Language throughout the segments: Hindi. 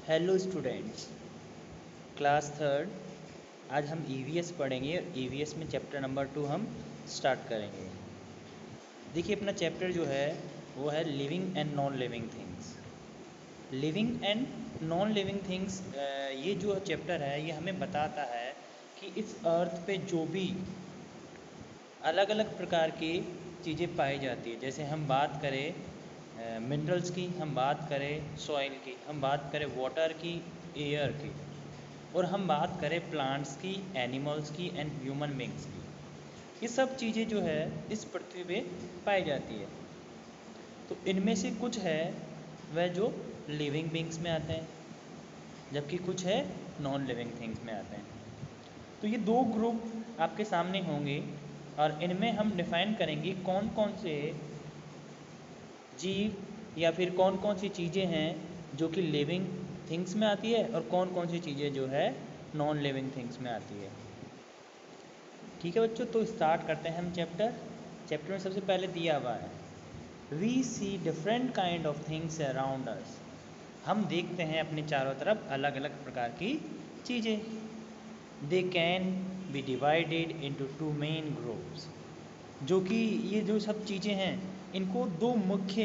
Hello students, class third. आज हम ईवीएस पढ़ेंगे और ईवीएस में चैप्टर नंबर 2 हम स्टार्ट करेंगे। देखिए, अपना चैप्टर जो है वो है living and non living things. Living and non living things, ये जो चैप्टर है ये हमें बताता है कि इस अर्थ पे जो भी अलग अलग प्रकार की चीज़ें पाई जाती है। जैसे हम बात करें मिनरल्स की, हम बात करें सॉइल की, हम बात करें वाटर की, एयर की, और हम बात करें प्लांट्स की, एनिमल्स की एंड ह्यूमन बींग्स की। ये सब चीज़ें जो है इस पृथ्वी पे पाई जाती है। तो इनमें से कुछ है वह जो लिविंग बींग्स में आते हैं, जबकि कुछ है नॉन लिविंग थिंग्स में आते हैं। तो ये दो ग्रुप आपके सामने होंगे और इनमें हम डिफाइन करेंगे कौन कौन से जीव या फिर कौन कौन सी चीज़ें हैं जो कि लिविंग थिंग्स में आती है और कौन कौन सी चीज़ें जो है नॉन लिविंग थिंग्स में आती है। ठीक है बच्चों, तो स्टार्ट करते हैं हम चैप्टर में सबसे पहले दिया हुआ है we see different kind of things around us. हम देखते हैं अपने चारों तरफ अलग अलग प्रकार की चीज़ें। They can be divided into two main groups, जो कि ये जो सब चीज़ें हैं इनको दो मुख्य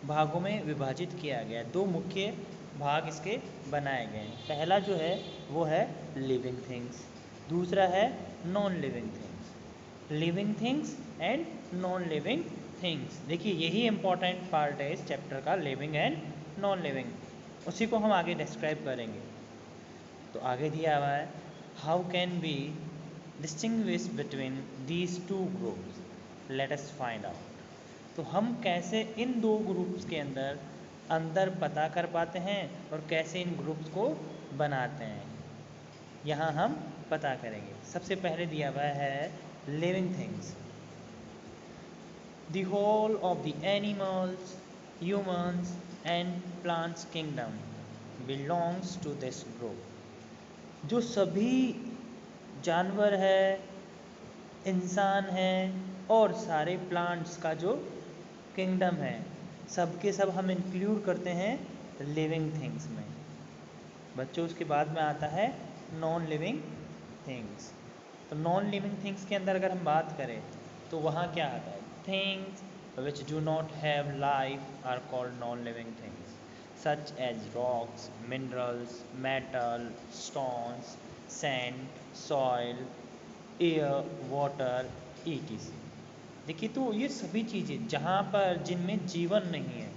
भागों में विभाजित किया गया है। दो मुख्य भाग इसके बनाए गए हैं। पहला जो है वो है लिविंग थिंग्स, दूसरा है non living things. Living things and non living things, देखिए यही इंपॉर्टेंट पार्ट है इस चैप्टर का, लिविंग एंड नॉन लिविंग। उसी को हम आगे डिस्क्राइब करेंगे। तो आगे दिया हुआ है how can be distinguish between these two groups, let us find out. तो हम कैसे इन दो ग्रुप्स के अंदर अंतर पता कर पाते हैं और कैसे इन ग्रुप्स को बनाते हैं, यहाँ हम पता करेंगे। सबसे पहले दिया हुआ है living things. The whole of the animals, humans and plants kingdom belongs to this group. जो सभी जानवर है, इंसान है और सारे प्लांट्स का जो किंगडम है, सब के सब हम इंक्लूड करते हैं लिविंग थिंग्स में। बच्चों, उसके बाद में आता है नॉन लिविंग थिंग्स। तो नॉन लिविंग थिंग्स के अंदर अगर हम बात करें तो वहाँ क्या आता है, things which do not have life are called non living things, such as rocks, minerals, metal, stones, sand, soil, air, water, etc. देखिए, तो ये सभी चीज़ें जहाँ पर जिनमें जीवन नहीं है,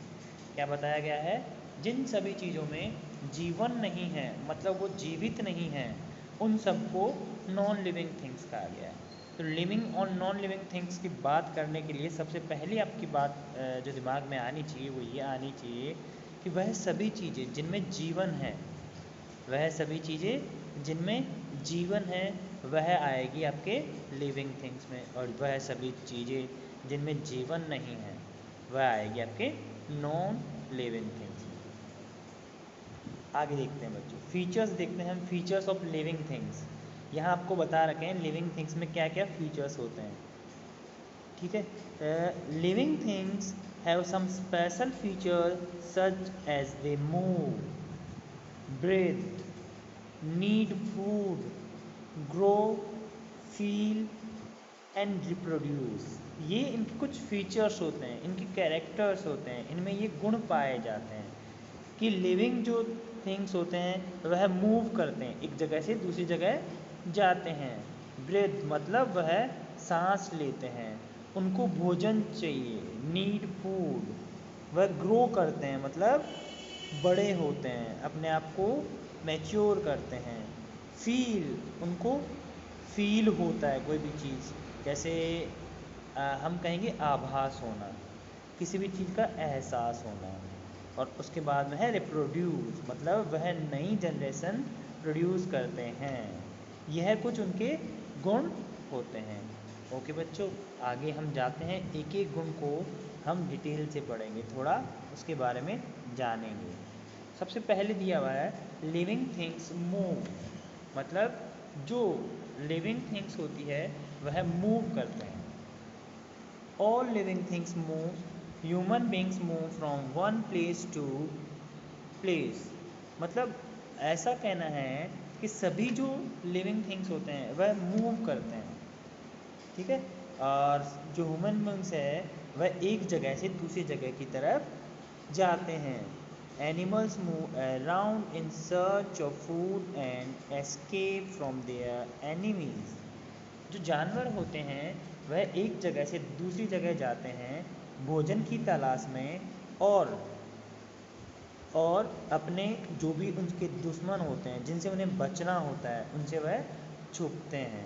क्या बताया गया है, जिन सभी चीज़ों में जीवन नहीं है, मतलब वो जीवित नहीं है, उन सबको नॉन लिविंग थिंग्स कहा गया है। तो लिविंग और नॉन लिविंग थिंग्स की बात करने के लिए सबसे पहली आपकी बात जो दिमाग में आनी चाहिए वो ये आनी चाहिए कि वह सभी चीज़ें जिनमें जीवन है, वह सभी चीज़ें जिनमें जीवन है वह आएगी आपके लिविंग थिंग्स में, और वह सभी चीज़ें जिनमें जीवन नहीं है वह आएगी आपके नॉन लिविंग थिंग्स में। आगे देखते हैं बच्चों, फीचर्स देखते हैं हम, फीचर्स ऑफ लिविंग थिंग्स। यहाँ आपको बता रखे हैं लिविंग थिंग्स में क्या क्या फीचर्स होते हैं। ठीक है, living things have some special feature such as they move, breathe, need food, grow, feel and reproduce. ये इनके कुछ फीचर्स होते हैं, इनके कैरेक्टर्स होते हैं, इनमें ये गुण पाए जाते हैं कि लिविंग जो थिंग्स होते हैं वह मूव करते हैं, एक जगह से दूसरी जगह जाते हैं। ब्रेथ मतलब वह सांस लेते हैं, उनको भोजन चाहिए। नीड फूड, वह ग्रो करते हैं मतलब बड़े होते हैं, अपने आप को मैच्योर करते हैं। फील, उनको फील होता है कोई भी चीज़, जैसे हम कहेंगे आभास होना, किसी भी चीज़ का एहसास होना। और उसके बाद में है रिप्रोड्यूस, मतलब वह नई जनरेशन प्रोड्यूस करते हैं। यह कुछ उनके गुण होते हैं। ओके बच्चों, आगे हम जाते हैं, एक एक गुण को हम डिटेल से पढ़ेंगे, थोड़ा उसके बारे में जानेंगे। सबसे पहले दिया हुआ है लिविंग थिंग्स मूव, मतलब जो लिविंग थिंग्स होती है वह मूव करते हैं। All living things move, human beings move from one place to place. मतलब ऐसा कहना है कि सभी जो लिविंग थिंग्स होते हैं वह मूव करते हैं, ठीक है। और जो ह्यूमन बींग्स है वह एक जगह से दूसरी जगह की तरफ जाते हैं। Animals move around in search of food and escape from their enemies. जो जानवर होते हैं वह एक जगह से दूसरी जगह जाते हैं भोजन की तलाश में, और अपने जो भी उनके दुश्मन होते हैं जिनसे उन्हें बचना होता है उनसे वह छुपते हैं।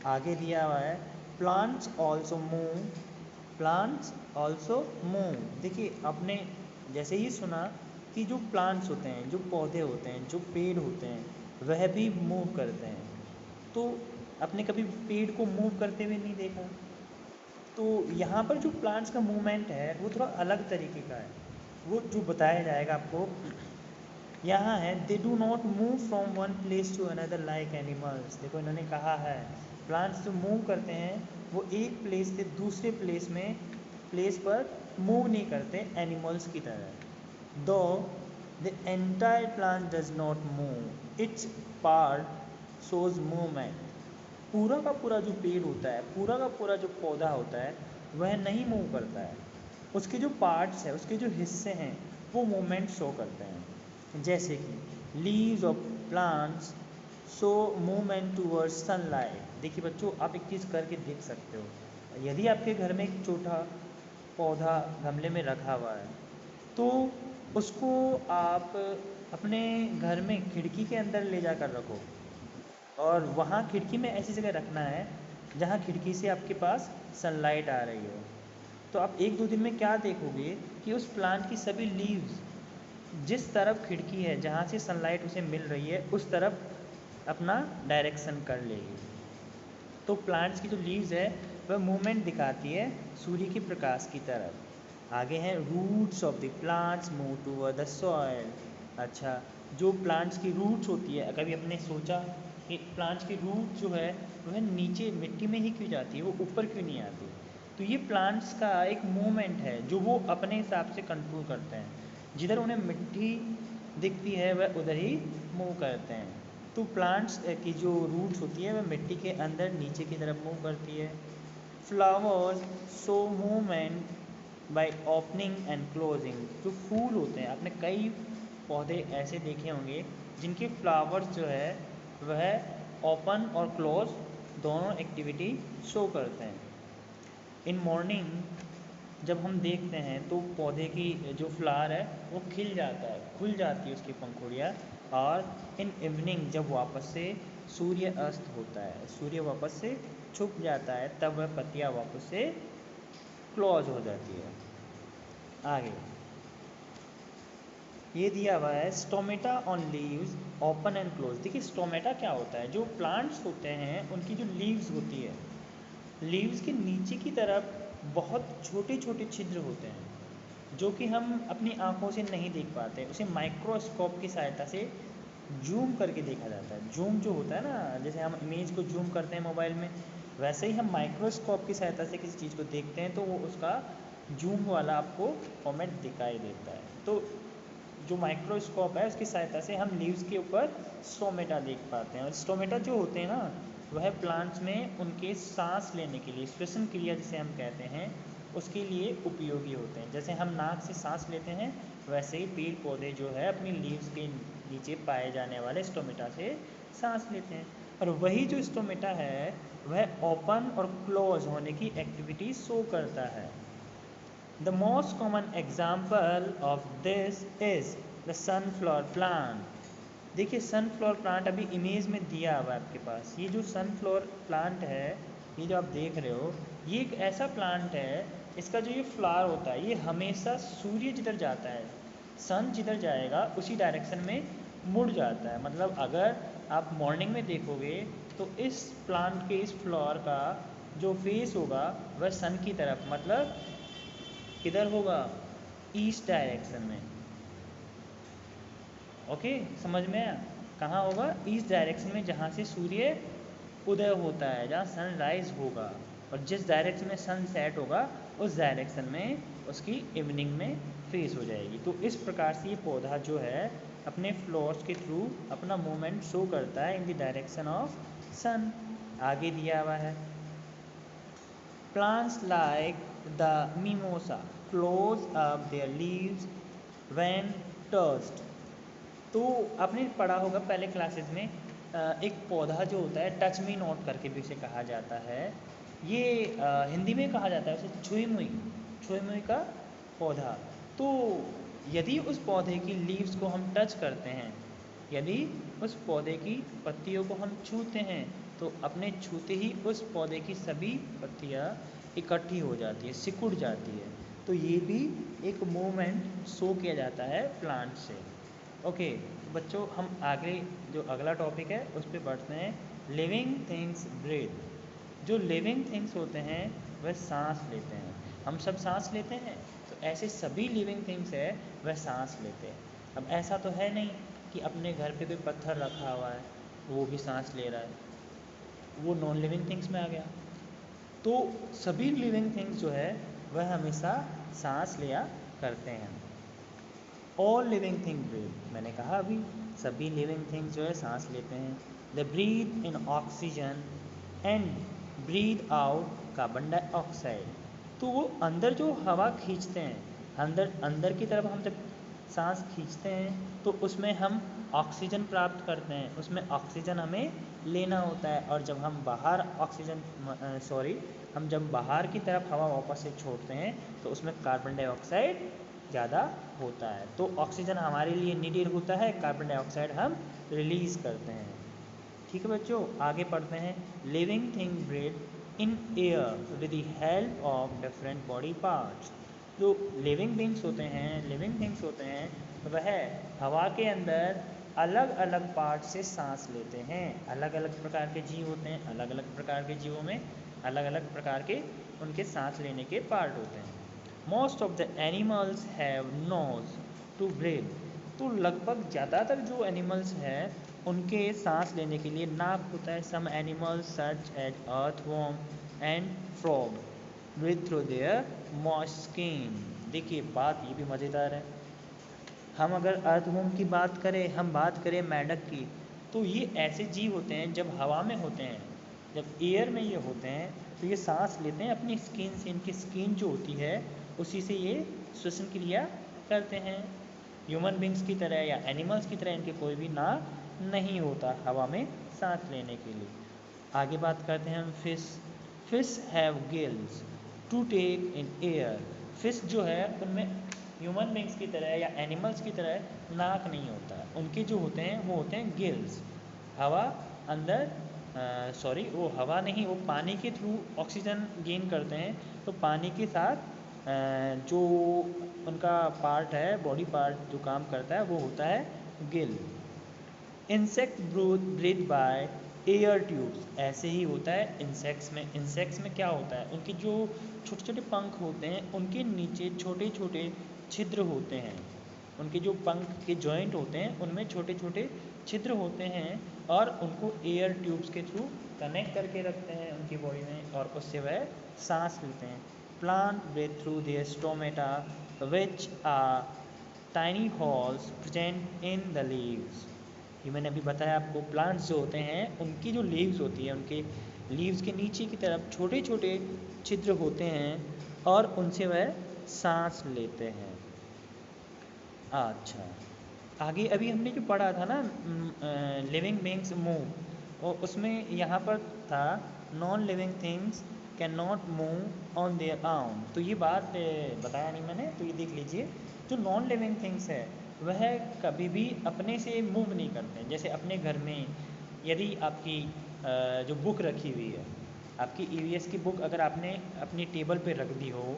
आगे दिया हुआ है plants also move, plants also move. देखिए आपने जैसे ही सुना कि जो प्लांट्स होते हैं, जो पौधे होते हैं, जो पेड़ होते हैं वह भी मूव करते हैं। तो आपने कभी पेड़ को मूव करते हुए नहीं देखा। तो यहाँ पर जो प्लांट्स का मूवमेंट है वो थोड़ा अलग तरीके का है, वो जो बताया जाएगा आपको यहाँ है। They do not move from one place to another like animals. देखो इन्होंने कहा है प्लांट्स जो मूव करते हैं वो एक प्लेस से दूसरे प्लेस पर मूव नहीं करते एनिमल्स की तरह। दो the entire plant does not move, it's part shows movement. पूरा का पूरा जो पेड़ होता है, पूरा का पूरा जो पौधा होता है वह नहीं मूव करता है, उसके जो पार्ट्स हैं, उसके जो हिस्से हैं वो मूवमेंट शो करते हैं। जैसे कि leaves of plants show movement towards sunlight. देखिए बच्चों आप एक चीज़ करके देख सकते हो, यदि आपके घर में एक छोटा पौधा गमले में रखा हुआ है तो उसको आप अपने घर में खिड़की के अंदर ले जाकर रखो, और वहाँ खिड़की में ऐसी जगह रखना है जहाँ खिड़की से आपके पास सनलाइट आ रही हो। तो आप एक दो दिन में क्या देखोगे कि उस प्लांट की सभी लीव्स जिस तरफ खिड़की है जहाँ से सनलाइट उसे मिल रही है उस तरफ अपना डायरेक्शन कर लेगी। तो प्लांट्स की जो लीव्स है वह मूवमेंट दिखाती है सूर्य के प्रकाश की तरफ। आगे है roots of the plants move toward the soil. अच्छा, जो प्लांट्स की रूट्स होती है, कभी आपने सोचा कि प्लांट्स की रूट जो है वह नीचे मिट्टी में ही क्यों जाती है, वो ऊपर क्यों नहीं आती। तो ये प्लांट्स का एक मूवमेंट है जो वो अपने हिसाब से कंट्रोल करते हैं। जिधर उन्हें मिट्टी दिखती है वह उधर ही मूव करते हैं। तो प्लांट्स की जो रूट्स होती है वह मिट्टी के अंदर नीचे की तरफ मूव करती है। Flowers show movement by opening and closing. जो फूल होते हैं, आपने कई पौधे ऐसे देखे होंगे जिनके फ्लावर्स जो है वह ओपन और क्लोज दोनों एक्टिविटी शो करते हैं। इन मॉर्निंग जब हम देखते हैं तो पौधे की जो फ्लावर है वो खिल जाता है, खुल जाती है उसकी पंखुड़ियाँ। और इन इवनिंग जब वापस से सूर्य अस्त होता है, सूर्य वापस से छुप जाता है, तब वह पत्तियाँ वापस से क्लोज हो जाती है। आगे ये दिया हुआ है stomata on leaves open and close. देखिए स्टोमेटा क्या होता है, जो प्लांट्स होते हैं उनकी जो लीव्स होती है, लीव्स के नीचे की तरफ बहुत छोटे छोटे छिद्र होते हैं जो कि हम अपनी आंखों से नहीं देख पाते, उसे माइक्रोस्कोप की सहायता से जूम करके देखा जाता है। जूम जो होता है ना, जैसे हम इमेज को जूम करते हैं मोबाइल में, वैसे ही हम माइक्रोस्कोप की सहायता से किसी चीज़ को देखते हैं तो वो उसका जूम वाला आपको फॉर्मेट दिखाई देता है। तो जो माइक्रोस्कोप है उसकी सहायता से हम लीव्स के ऊपर स्टोमेटा देख पाते हैं। और स्टोमेटा जो होते हैं ना वह प्लांट्स में उनके सांस लेने के लिए, श्वसन क्रिया जिसे हम कहते हैं, उसके लिए उपयोगी होते हैं। जैसे हम नाक से सांस लेते हैं वैसे ही पेड़ पौधे जो है अपनी लीव्स के नीचे पाए जाने वाले स्टोमेटा से सांस लेते हैं। और वही जो स्टोमेटा है वह ओपन और क्लोज होने की एक्टिविटी शो करता है। The most common example of this is the sunflower plant. देखिए सनफ्लावर प्लांट अभी इमेज में दिया हुआ है आपके पास। ये जो सनफ्लावर प्लांट है, ये जो आप देख रहे हो, ये एक ऐसा प्लांट है, इसका जो ये फ्लावर होता है ये हमेशा सूर्य जिधर जाता है, सन जिधर जाएगा उसी डायरेक्शन में मुड़ जाता है। मतलब अगर आप मॉर्निंग में देखोगे तो इस प्लांट के इस फ्लावर का जो फेस होगा वह सन की तरफ, मतलब किधर होगा, ईस्ट डायरेक्शन में। ओके, समझ में आया, कहाँ होगा, ईस्ट डायरेक्शन में, जहाँ से सूर्य उदय होता है, जहाँ सनराइज होगा। और जिस डायरेक्शन में सन सेट होगा उस डायरेक्शन में उसकी इवनिंग में फेस हो जाएगी। तो इस प्रकार से ये पौधा जो है अपने फ्लावर्स के थ्रू अपना मूवमेंट शो करता है इन द डायरेक्शन ऑफ सन। आगे दिया हुआ है plants like the mimosa close up their leaves when touched। तो आपने पढ़ा होगा पहले क्लासेस में एक पौधा जो होता है टच मी नॉट करके भी उसे कहा जाता है। ये हिंदी में कहा जाता है उसे छुई मुई का पौधा। तो यदि उस पौधे की लीव्स को हम टच करते हैं, यदि उस पौधे की पत्तियों को हम छूते हैं, तो अपने छूते ही उस पौधे की सभी पत्तियाँ इकट्ठी हो जाती है, सिकुड़ जाती है। तो ये भी एक मूवमेंट शो किया जाता है प्लांट से। ओके बच्चों, हम आगे जो अगला टॉपिक है उस पर बढ़ते हैं। Living things breathe. जो लिविंग थिंग्स होते हैं वह सांस लेते हैं। हम सब सांस लेते हैं, तो ऐसे सभी लिविंग थिंग्स है वह सांस लेते हैं। अब ऐसा तो है नहीं कि अपने घर पे कोई पत्थर रखा हुआ है वो भी सांस ले रहा है, वो नॉन लिविंग थिंग्स में आ गया। तो सभी लिविंग थिंग्स जो है वह हमेशा सांस लिया करते हैं। ऑल लिविंग थिंग ब्रीथ, मैंने कहा अभी सभी लिविंग थिंग्स जो है सांस लेते हैं। They breathe in oxygen and breathe out carbon dioxide. तो वो अंदर जो हवा खींचते हैं, अंदर की तरफ हम जब सांस खींचते हैं तो उसमें हम ऑक्सीजन प्राप्त करते हैं, उसमें ऑक्सीजन हमें लेना होता है। और जब हम बाहर हम जब बाहर की तरफ हवा वापस से छोड़ते हैं तो उसमें कार्बन डाइऑक्साइड ज़्यादा होता है। तो ऑक्सीजन हमारे लिए नीडेड होता है, कार्बन डाइऑक्साइड हम रिलीज़ करते हैं। ठीक है बच्चों, आगे पढ़ते हैं। Living thing breathe in air with the help of different body parts. जो लिविंग थिंग्स होते हैं वह हवा के अंदर अलग अलग पार्ट से सांस लेते हैं। अलग अलग प्रकार के जीव होते हैं, अलग अलग प्रकार के जीवों में अलग अलग प्रकार के उनके सांस लेने के पार्ट होते हैं। Most of the animals have nose to breathe. तो लगभग ज़्यादातर जो एनिमल्स हैं उनके सांस लेने के लिए नाक होता है। Some animals such as earthworm and frog breathe through their moist skin. देखिए बात ये भी मज़ेदार है। हम अगर अर्थवॉर्म की बात करें, हम बात करें मेंढक की, तो ये ऐसे जीव होते हैं जब हवा में होते हैं, जब एयर में ये होते हैं तो ये सांस लेते हैं अपनी स्किन से। इनकी स्किन जो होती है उसी से ये श्वसन क्रिया करते हैं। ह्यूमन बींग्स की तरह या एनिमल्स की तरह इनके कोई भी नाक नहीं होता हवा में सांस लेने के लिए। आगे बात करते हैं हम fish have gills to take in air. Fish जो है उनमें ह्यूमन बींग्स की तरह या एनिमल्स की तरह नाक नहीं होता। उनके जो होते हैं वो होते हैं गिल्स। हवा अंदर वो हवा नहीं, वो पानी के थ्रू ऑक्सीजन गेन करते हैं। तो पानी के साथ जो उनका पार्ट है, बॉडी पार्ट जो काम करता है वो होता है gill. Insect breathe by air tubes. ऐसे ही होता है इंसेक्ट्स में क्या होता है, उनके जो छोटे छोटे पंख होते हैं उनके नीचे छोटे छोटे छिद्र होते हैं। उनके जो पंख के जॉइंट होते हैं उनमें छोटे छोटे छिद्र होते हैं और उनको एयर ट्यूब्स के थ्रू कनेक्ट करके रखते हैं उनकी बॉडी में, और उससे वह सांस लेते हैं। Plant breathe through their stomata which are tiny holes present in the leaves. ये मैंने अभी बताया आपको, प्लांट्स जो होते हैं उनकी जो लीव्स होती है, उनके लीव्स के नीचे की तरफ छोटे छोटे छिद्र होते हैं और उनसे वह सांस लेते हैं। अच्छा, आगे अभी हमने जो पढ़ा था ना लिविंग बींग्स मूव, और उसमें यहाँ पर था non living things can not move on their own. तो ये बात बताया नहीं मैंने, तो ये देख लीजिए। जो नॉन लिविंग थिंग्स है वह कभी भी अपने से मूव नहीं करते हैं। जैसे अपने घर में यदि आपकी जो बुक रखी हुई है, आपकी ईवीएस की बुक अगर आपने अपनी टेबल पे रख दी हो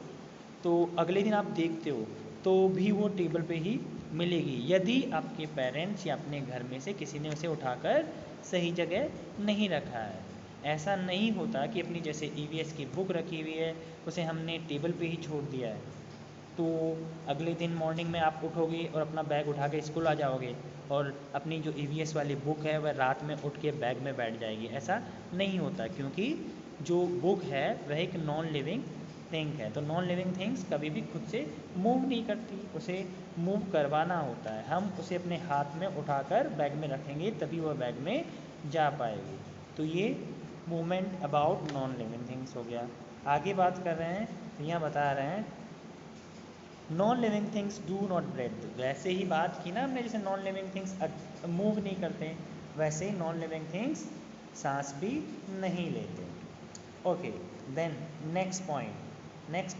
तो अगले दिन आप देखते हो तो भी वो टेबल पे ही मिलेगी, यदि आपके पेरेंट्स या अपने घर में से किसी ने उसे उठाकर सही जगह नहीं रखा है। ऐसा नहीं होता कि अपनी जैसे ईवीएस की बुक रखी हुई है उसे हमने टेबल पे ही छोड़ दिया है तो अगले दिन मॉर्निंग में आप उठोगे और अपना बैग उठा के स्कूल आ जाओगे और अपनी जो ईवीएस वाली बुक है वह रात में उठ के बैग में बैठ जाएगी। ऐसा नहीं होता, क्योंकि जो बुक है वह एक नॉन लिविंग थिंग है। तो नॉन लिविंग थिंग्स कभी भी खुद से मूव नहीं करती, उसे मूव करवाना होता है। हम उसे अपने हाथ में उठाकर बैग में रखेंगे तभी वह बैग में जा पाएगी। तो ये movement about non living things हो गया। आगे बात कर रहे हैं तो यहाँ बता रहे हैं non living things do not breathe. वैसे ही बात की ना हमने, जैसे नॉन लिविंग थिंग्स मूव नहीं करते, वैसे ही नॉन लिविंग थिंग्स सांस भी नहीं लेते। ओके, देन नेक्स्ट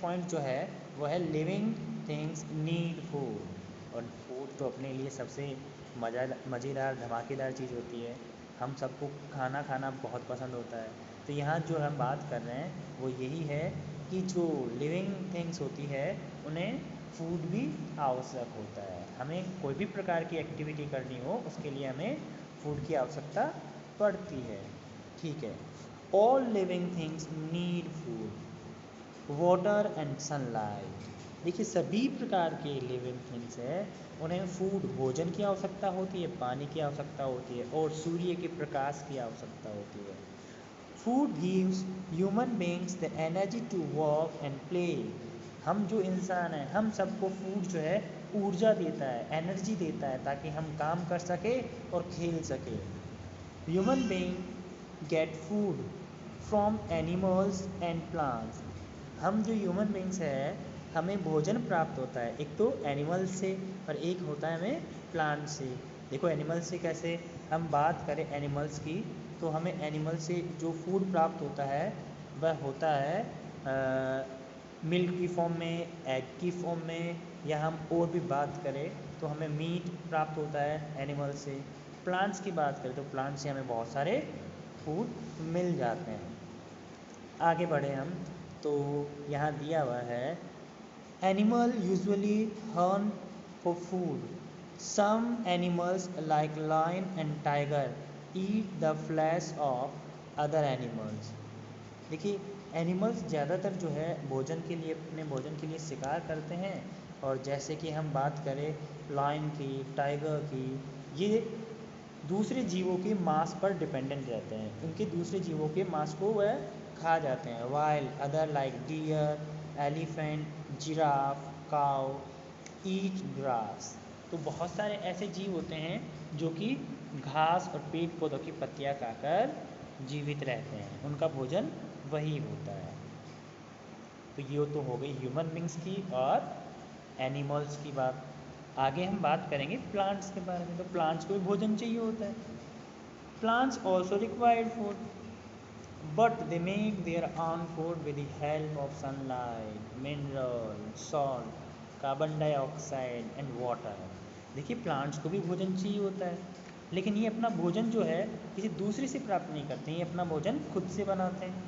पॉइंट जो है वो है लिविंग थिंग्स नीड फूड। और फूड तो अपने लिए सबसे मज़ेदार धमाकेदार चीज़ होती है। हम सबको खाना खाना बहुत पसंद होता है। तो यहाँ जो हम बात कर रहे हैं वो यही है कि जो लिविंग थिंग्स होती है उन्हें फूड भी आवश्यक होता है। हमें कोई भी प्रकार की एक्टिविटी करनी हो उसके लिए हमें फूड की आवश्यकता पड़ती है। ठीक है, all living things need food, water and sunlight. देखिए सभी प्रकार के लिविंग थिंग्स है उन्हें फूड भोजन की आवश्यकता होती है, पानी की आवश्यकता होती है और सूर्य के प्रकाश की आवश्यकता होती है। Food gives human beings the energy to work and play. हम जो इंसान हैं हम सबको फूड जो है ऊर्जा देता है, एनर्जी देता है ताकि हम काम कर सके और खेल सके। Human being get food from animals and plants. हम जो ह्यूमन बींग्स है हमें भोजन प्राप्त होता है एक तो एनिमल्स से और एक होता है हमें प्लांट से। देखो एनिमल्स से कैसे, हम बात करें एनिमल्स की तो हमें एनिमल से जो फूड प्राप्त होता है वह होता है मिल्क की फॉर्म में, एग की फॉर्म में, या हम और भी बात करें तो हमें मीट प्राप्त होता है एनिमल से। प्लांट्स की बात करें तो प्लांट से हमें बहुत सारे फूड मिल जाते हैं। आगे बढ़े हम तो यहाँ दिया हुआ है एनिमल यूजुअली हर्न for food. Some animals like lion and tiger eat the flesh of other animals. देखिए एनिमल्स ज़्यादातर जो है भोजन के लिए, अपने भोजन के लिए शिकार करते हैं। और जैसे कि हम बात करें लायन की, टाइगर की, ये दूसरे जीवों के मांस पर डिपेंडेंट रहते हैं, उनके दूसरे जीवों के मांस को वह खा जाते हैं। While other like deer, elephant, giraffe, cow eat grass. तो बहुत सारे ऐसे जीव होते हैं जो कि घास और पेड़ पौधों की पत्तियां खाकर जीवित रहते हैं, उनका भोजन वही होता है। तो ये तो हो गई ह्यूमन बींग्स की और एनिमल्स की बात। आगे हम बात करेंगे प्लांट्स के बारे में। तो प्लांट्स को भी भोजन चाहिए होता है। Plants also required food but they make their on food with the help of sunlight, mineral, salt, carbon dioxide and water. देखिए प्लांट्स को भी भोजन चाहिए होता है, लेकिन ये अपना भोजन जो है किसी दूसरे से प्राप्त नहीं करते हैं, ये अपना भोजन खुद से बनाते हैं।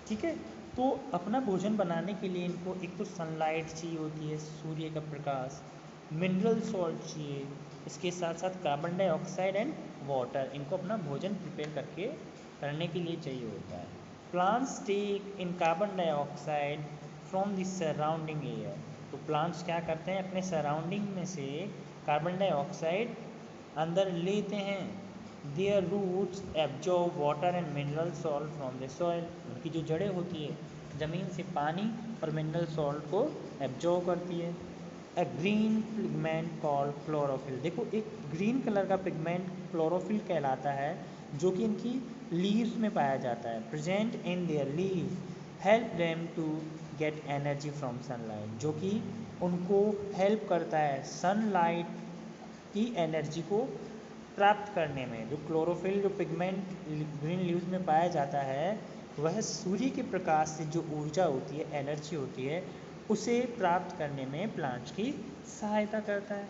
ठीक है, तो अपना भोजन बनाने के लिए इनको एक तो सनलाइट चाहिए होती है, सूर्य का प्रकाश, मिनरल सॉल्ट चाहिए, इसके साथ साथ कार्बन डाइऑक्साइड एंड वाटर, इनको अपना भोजन प्रिपेयर करने के लिए चाहिए होता है। Plants take in carbon dioxide from the surrounding air. तो प्लांट्स क्या करते हैं, अपने सराउंडिंग में से कार्बन डाइऑक्साइड अंदर लेते हैं। Their roots absorb water and mineral salt from the soil. उनकी जो जड़ें होती है ज़मीन से पानी और मिनरल सॉल्ट को एब्जॉर्ब करती है। ए ग्रीन पिगमेंट कॉल्ड क्लोरोफिल। देखो एक ग्रीन कलर का पिगमेंट क्लोरोफिल कहलाता है जो कि इनकी लीव्स में पाया जाता है। Present in their leaves help them to get energy from sunlight, जो कि उनको हेल्प करता है सनलाइट की एनर्जी को प्राप्त करने में। जो क्लोरोफिल जो पिगमेंट ग्रीन लीव्स में पाया जाता है वह सूर्य के प्रकाश से जो ऊर्जा होती है, एनर्जी होती है, उसे प्राप्त करने में प्लांट्स की सहायता करता है।